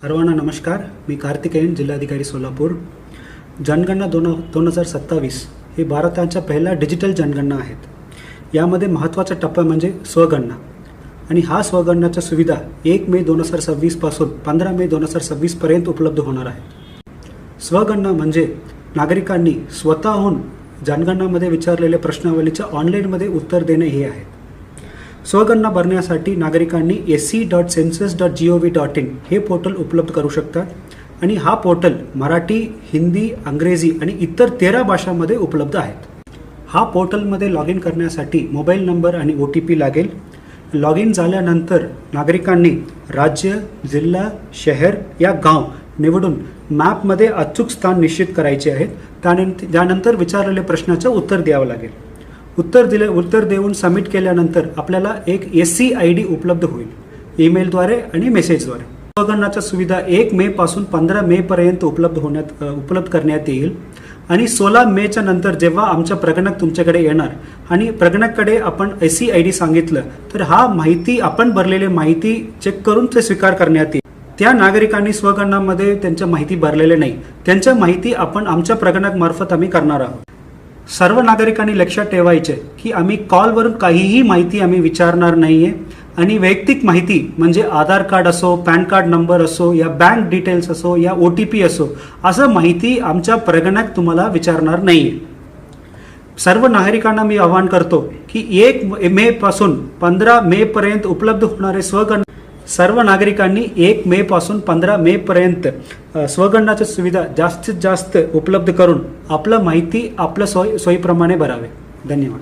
सर्वांना नमस्कार. मी कार्तिकेयन, जिल्हाधिकारी सोलापूर. जनगणना 2027 हे भारताच्या पहिल्या डिजिटल जनगणना आहेत. यामध्ये महत्त्वाचा टप्पा म्हणजे स्वगणना आणि हा स्वगणनाच्या सुविधा 1 मे 2026 पासून 15 मे 2026 पर्यंत उपलब्ध होणार आहे. स्वगणना म्हणजे नागरिकांनी स्वतःहून जनगणनामध्ये विचारलेल्या प्रश्नावलीच्या ऑनलाईनमध्ये उत्तर देणे हे आहे. स्वगणना भरण्यासाठी नागरिकांनी se.census.gov.in हे पोर्टल उपलब्ध करू शकतात आणि हा पोर्टल मराठी, हिंदी, इंग्रजी आणि इतर 13 भाषांमध्ये उपलब्ध आहेत. हा पोर्टलमध्ये लॉग इन करण्यासाठी मोबाईल नंबर आणि OTP लागेल. लॉग इन झाल्यानंतर नागरिकांनी राज्य, जिल्हा, शहर या गाव निवडून मॅपमध्ये अचूक स्थान निश्चित करायचे आहेत. त्यानंतर विचारलेल्या प्रश्नाचं उत्तर द्यावं लागेल. उत्तर देऊन सबमिट केल्यानंतर आपल्याला एक SC ID उपलब्ध होईल, ईमेलद्वारे आणि मेसेजद्वारे. स्वगणनाच्या सुविधा 1 मे पासून 15 मे पर्यंत उपलब्ध करण्यात येईल आणि 16 मेच्या नंतर जेव्हा आमच्या प्रगणक तुमच्याकडे येणार आणि प्रगणकाकडे आपण SC ID सांगितलं तर हा माहिती आपण भरलेली माहिती चेक करून ते स्वीकार करण्यात येईल. त्या नागरिकांनी स्वगणनामध्ये त्यांच्या माहिती भरलेले नाही, त्यांच्या माहिती आपण आमच्या प्रगणक मार्फत आम्ही करणार आहोत. सर्व नागरिकांनी लक्षात ठेवायचे की आम्ही कॉलवरून काहीही माहिती आम्ही विचारणार नाहीये आणि वैयक्तिक माहिती म्हणजे आधार कार्ड असो, पॅन कार्ड नंबर असो या बँक डिटेल्स असो या OTP असो असं माहिती आमच्या प्रगणक तुम्हाला विचारणार नाहीये. सर्व नागरिकांना मी आवाहन करतो की 1 मे पासून 15 मे पर्यंत उपलब्ध होणारे स्वगणना सर्व नागरिकांनी 1 मे पासून 15 मे पर्यंत स्वगणनाची सुविधा जास्तीत जास्त उपलब्ध करून आपलं माहिती आपल्या सोयीप्रमाणे भरावे. धन्यवाद.